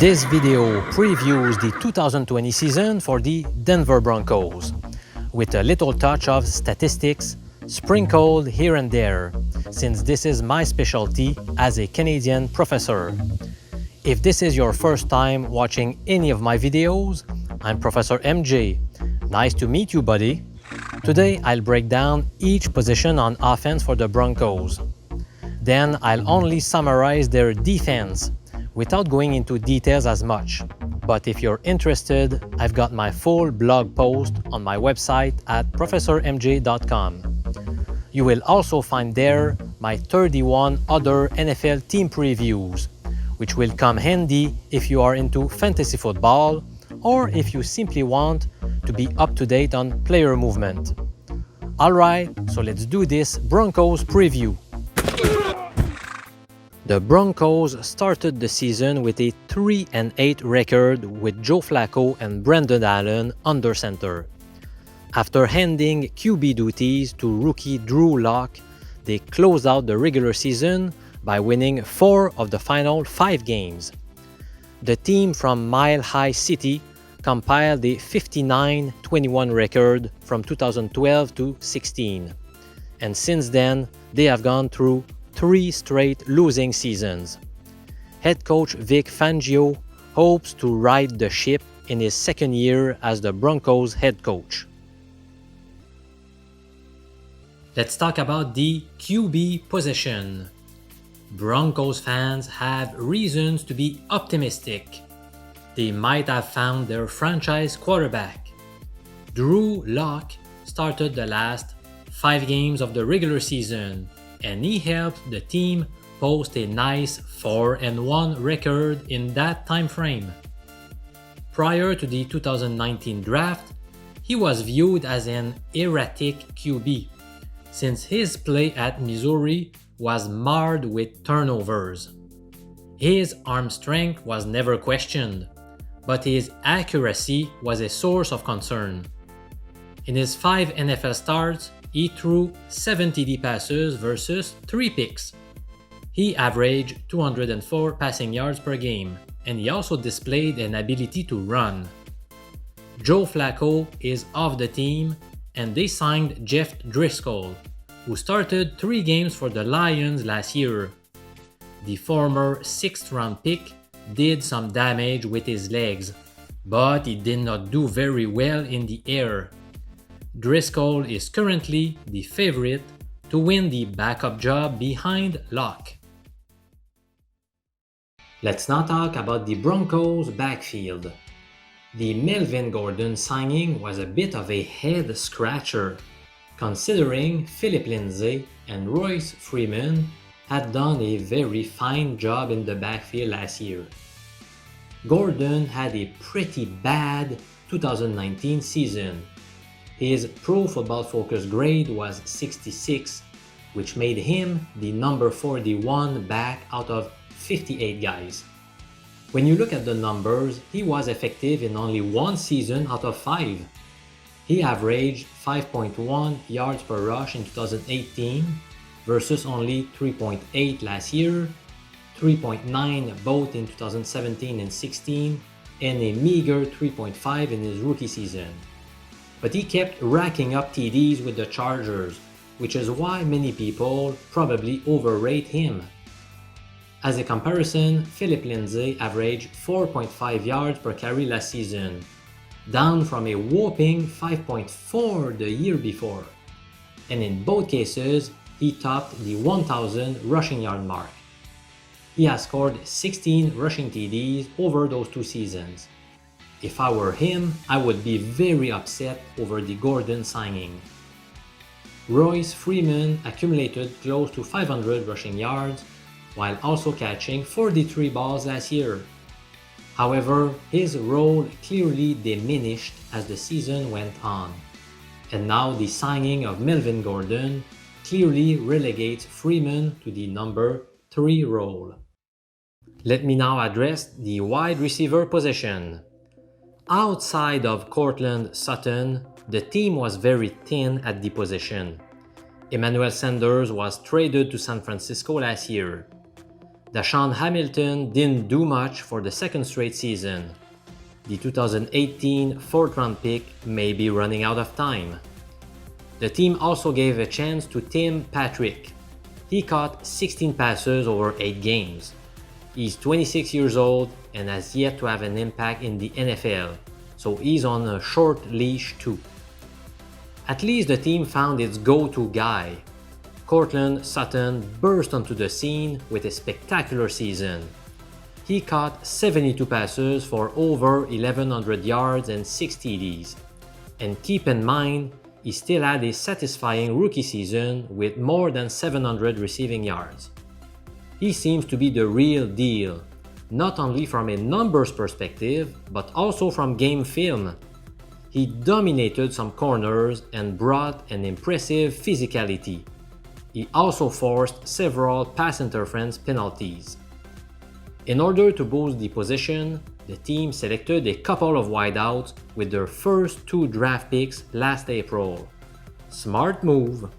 This video previews the 2020 season for the Denver Broncos, with a little touch of statistics sprinkled here and there, since this is my specialty as a Canadian professor. If this is your first time watching any of my videos, I'm Professor MJ. Nice to meet you, buddy. Today, I'll break down each position on offense for the Broncos. Then I'll only summarize their defense, without going into details as much. But if you're interested, I've got my full blog post on my website at professormj.com. You will also find there my 31 other NFL team previews, which will come handy if you are into fantasy football or if you simply want to be up to date on player movement. Alright, so let's do this Broncos preview. The Broncos started the season with a 3-8 record with Joe Flacco and Brandon Allen under center. After handing QB duties to rookie Drew Lock, they closed out the regular season by winning 4 of the final 5 games. The team from Mile High City compiled a 59-21 record from 2012 to 16, and since then they have gone through 3 straight losing seasons. Head coach Vic Fangio hopes to right the ship in his second year as the Broncos head coach. Let's talk about the QB position. Broncos fans have reasons to be optimistic. They might have found their franchise quarterback. Drew Lock started the last 5 games of the regular season, and he helped the team post a nice 4-1 record in that time frame. Prior to the 2019 draft, he was viewed as an erratic QB, since his play at Missouri was marred with turnovers. His arm strength was never questioned, but his accuracy was a source of concern. In his 5 NFL starts, he threw 7 TD passes versus 3 picks. He averaged 204 passing yards per game, and he also displayed an ability to run. Joe Flacco is off the team, and they signed Jeff Driscoll, who started 3 games for the Lions last year. The former 6th-round pick did some damage with his legs, but he did not do very well in the air. Driscoll is currently the favorite to win the backup job behind Locke. Let's now talk about the Broncos backfield. The Melvin Gordon signing was a bit of a head-scratcher, considering Phillip Lindsay and Royce Freeman had done a very fine job in the backfield last year. Gordon had a pretty bad 2019 season. His Pro Football Focus grade was 66, which made him the number 41 back out of 58 guys. When you look at the numbers, he was effective in only 1 season out of 5. He averaged 5.1 yards per rush in 2018 versus only 3.8 last year, 3.9 both in 2017 and 16, and a meager 3.5 in his rookie season. But he kept racking up TDs with the Chargers, which is why many people probably overrate him. As a comparison, Phillip Lindsay averaged 4.5 yards per carry last season, down from a whopping 5.4 the year before. And in both cases, he topped the 1,000 rushing yard mark. He has scored 16 rushing TDs over those 2 seasons. If I were him, I would be very upset over the Gordon signing. Royce Freeman accumulated close to 500 rushing yards, while also catching 43 balls last year. However, his role clearly diminished as the season went on, and now the signing of Melvin Gordon clearly relegates Freeman to the number 3 role. Let me now address the wide receiver position. Outside of Courtland Sutton, the team was very thin at the position. Emmanuel Sanders was traded to San Francisco last year. Deshaun Hamilton didn't do much for the second straight season. The 2018 fourth-round pick may be running out of time. The team also gave a chance to Tim Patrick. He caught 16 passes over 8 games. He's 26 years old and has yet to have an impact in the NFL, so he's on a short leash too. At least the team found its go-to guy. Courtland Sutton burst onto the scene with a spectacular season. He caught 72 passes for over 1,100 yards and 6 TDs. And keep in mind, he still had a satisfying rookie season with more than 700 receiving yards. He seems to be the real deal, not only from a numbers perspective, but also from game film. He dominated some corners and brought an impressive physicality. He also forced several pass interference penalties. In order to boost the position, the team selected a couple of wideouts with their first 2 draft picks last April. Smart move.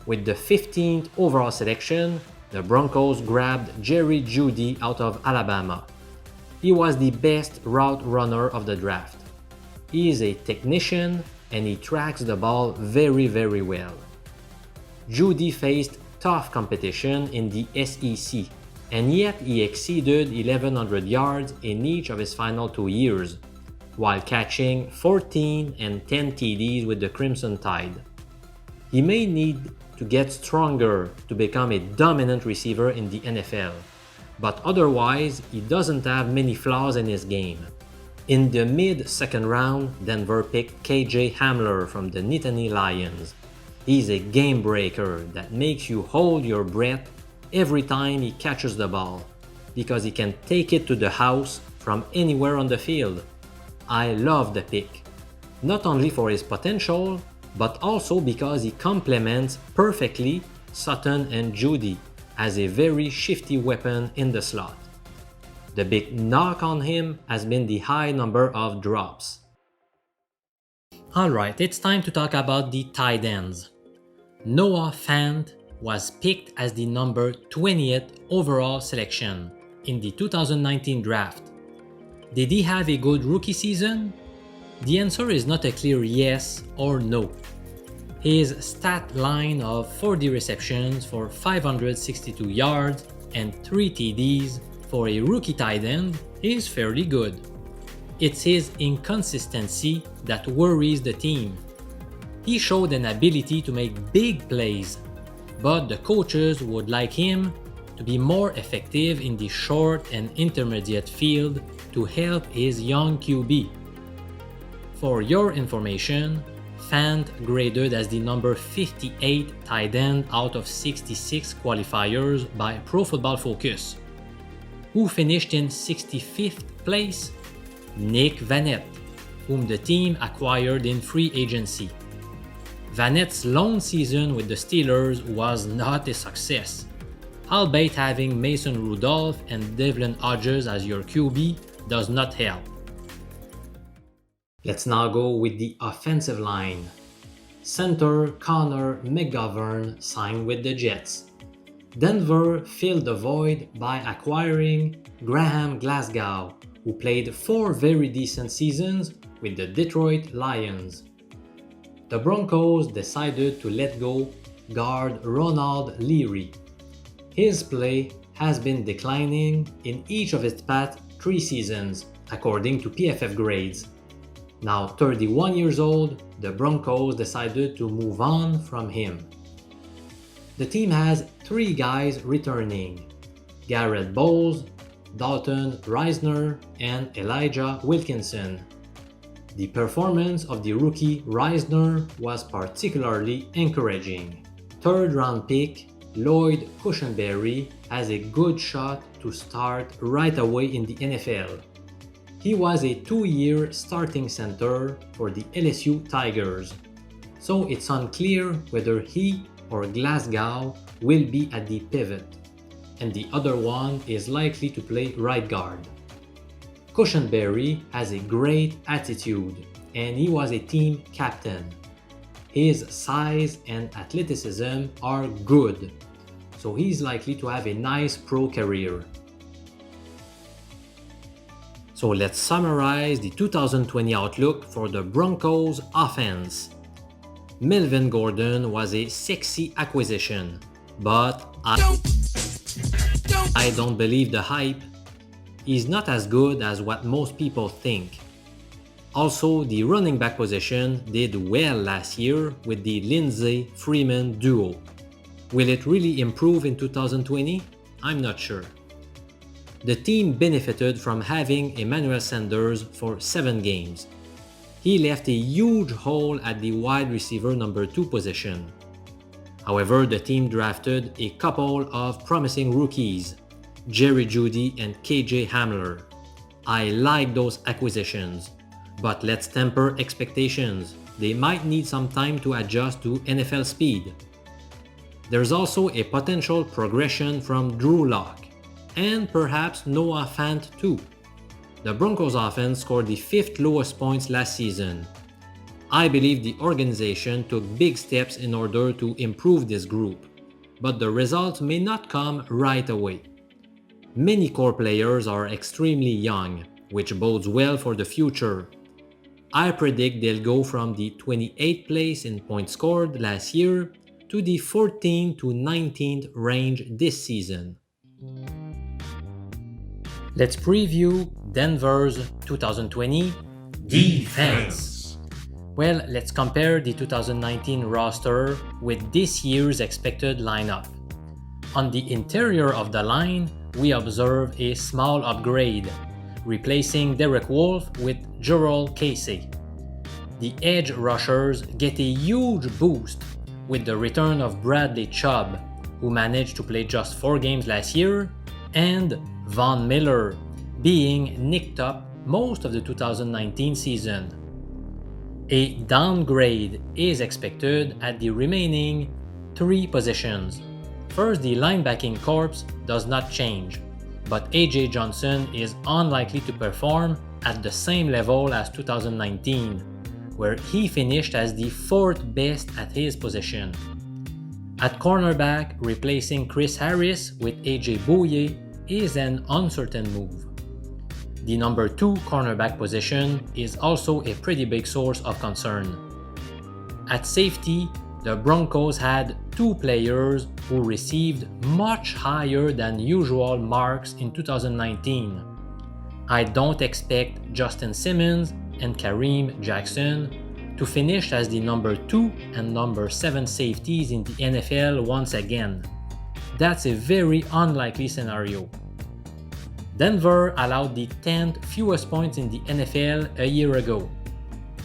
With the 15th overall selection, the Broncos grabbed Jeudy out of Alabama. He was the best route runner of the draft. He is a technician and he tracks the ball very well. Jeudy faced tough competition in the SEC, and yet he exceeded 1,100 yards in each of his final 2 years, while catching 14 and 10 TDs with the Crimson Tide. He may need to get stronger to become a dominant receiver in the NFL, but otherwise he doesn't have many flaws in his game. In the mid-second round, Denver picked KJ Hamler from the Nittany Lions. He's a game breaker that makes you hold your breath every time he catches the ball, because he can take it to the house from anywhere on the field. I love the pick, not only for his potential, but also because he complements perfectly Sutton and Jeudy as a very shifty weapon in the slot. The big knock on him has been the high number of drops. Alright, it's time to talk about the tight ends. Noah Fant was picked as the number 20th overall selection in the 2019 draft. Did he have a good rookie season? The answer is not a clear yes or no. His stat line of 40 receptions for 562 yards and 3 TDs for a rookie tight end is fairly good. It's his inconsistency that worries the team. He showed an ability to make big plays, but the coaches would like him to be more effective in the short and intermediate field to help his young QB. For your information, Fant graded as the number 58 tight end out of 66 qualifiers by Pro Football Focus. Who finished in 65th place? Nick Vannett, whom the team acquired in free agency. Vannett's lone season with the Steelers was not a success, albeit having Mason Rudolph and Devlin Hodges as your QB does not help. Let's now go with the offensive line. Center Connor McGovern signed with the Jets. Denver filled the void by acquiring Graham Glasgow, who played 4 very decent seasons with the Detroit Lions. The Broncos decided to let go guard Ronald Leary. His play has been declining in each of its past 3 seasons, according to PFF grades. Now 31 years old, the Broncos decided to move on from him. The team has 3 guys returning: Garrett Bowles, Dalton Risner, and Elijah Wilkinson. The performance of the rookie Risner was particularly encouraging. 3rd round pick Lloyd Cushenberry has a good shot to start right away in the NFL. He was a 2-year starting center for the LSU Tigers, so it's unclear whether he or Glasgow will be at the pivot, and the other one is likely to play right guard. Cushenberry has a great attitude, and he was a team captain. His size and athleticism are good, so he's likely to have a nice pro career. So let's summarize the 2020 outlook for the Broncos offense. Melvin Gordon was a sexy acquisition, but I don't believe the hype. He's not as good as what most people think. Also, the running back position did well last year with the Lindsay-Freeman duo. Will it really improve in 2020? I'm not sure. The team benefited from having Emmanuel Sanders for 7 games. He left a huge hole at the wide receiver number 2 position. However, the team drafted a couple of promising rookies, Jeudy and KJ Hamler. I like those acquisitions, but let's temper expectations. They might need some time to adjust to NFL speed. There's also a potential progression from Drew Lock, and perhaps Noah Fant too. The Broncos offense scored the 5th lowest points last season. I believe the organization took big steps in order to improve this group, but the results may not come right away. Many core players are extremely young, which bodes well for the future. I predict they'll go from the 28th place in points scored last year to the 14th to 19th range this season. Let's preview Denver's 2020 defense. Well, let's compare the 2019 roster with this year's expected lineup. On the interior of the line, we observe a small upgrade, replacing Derek Wolfe with Jurrell Casey. The edge rushers get a huge boost with the return of Bradley Chubb, who managed to play just 4 games last year, and Von Miller, being nicked up most of the 2019 season. A downgrade is expected at the remaining 3 positions. First, the linebacking corps does not change, but A.J. Johnson is unlikely to perform at the same level as 2019, where he finished as the 4th best at his position. At cornerback, replacing Chris Harris with A.J. Bouye is an uncertain move. The number 2 cornerback position is also a pretty big source of concern. At safety, the Broncos had 2 players who received much higher than usual marks in 2019. I don't expect Justin Simmons and Kareem Jackson to finish as the number 2 and number 7 safeties in the NFL once again. That's a very unlikely scenario. Denver allowed the 10th fewest points in the NFL a year ago.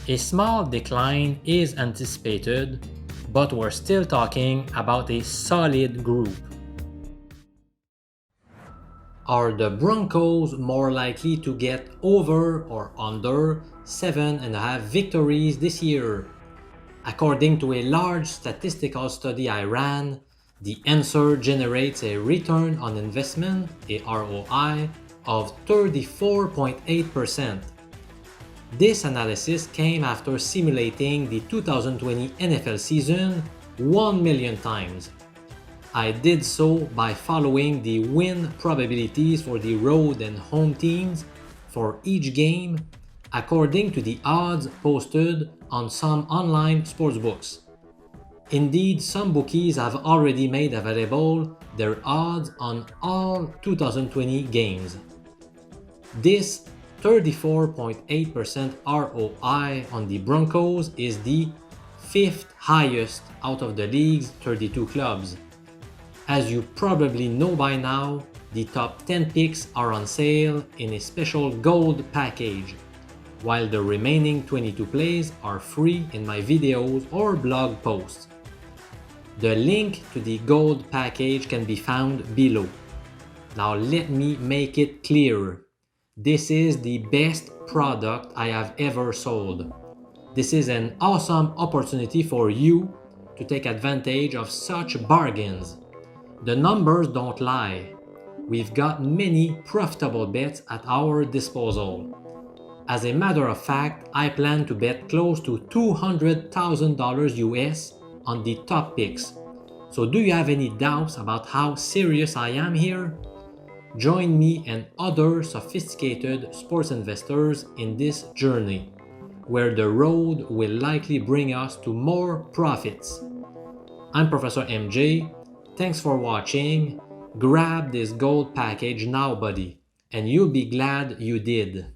A small decline is anticipated, but we're still talking about a solid group. Are the Broncos more likely to get over or under 7.5 victories this year? According to a large statistical study I ran, the answer generates a return on investment, a ROI, of 34.8%. This analysis came after simulating the 2020 NFL season 1 million times. I did so by following the win probabilities for the road and home teams for each game according to the odds posted on some online sportsbooks. Indeed, some bookies have already made available their odds on all 2020 games. This 34.8% ROI on the Broncos is the 5th highest out of the league's 32 clubs. As you probably know by now, the top 10 picks are on sale in a special gold package, while the remaining 22 plays are free in my videos or blog posts. The link to the gold package can be found below. Now let me make it clear. This is the best product I have ever sold. This is an awesome opportunity for you to take advantage of such bargains. The numbers don't lie. We've got many profitable bets at our disposal. As a matter of fact, I plan to bet close to $200,000 US on the top picks. So do you have any doubts about how serious I am here? Join me and other sophisticated sports investors in this journey, where the road will likely bring us to more profits. I'm Professor MJ. Thanks for watching. Grab this gold package now, buddy, and you'll be glad you did.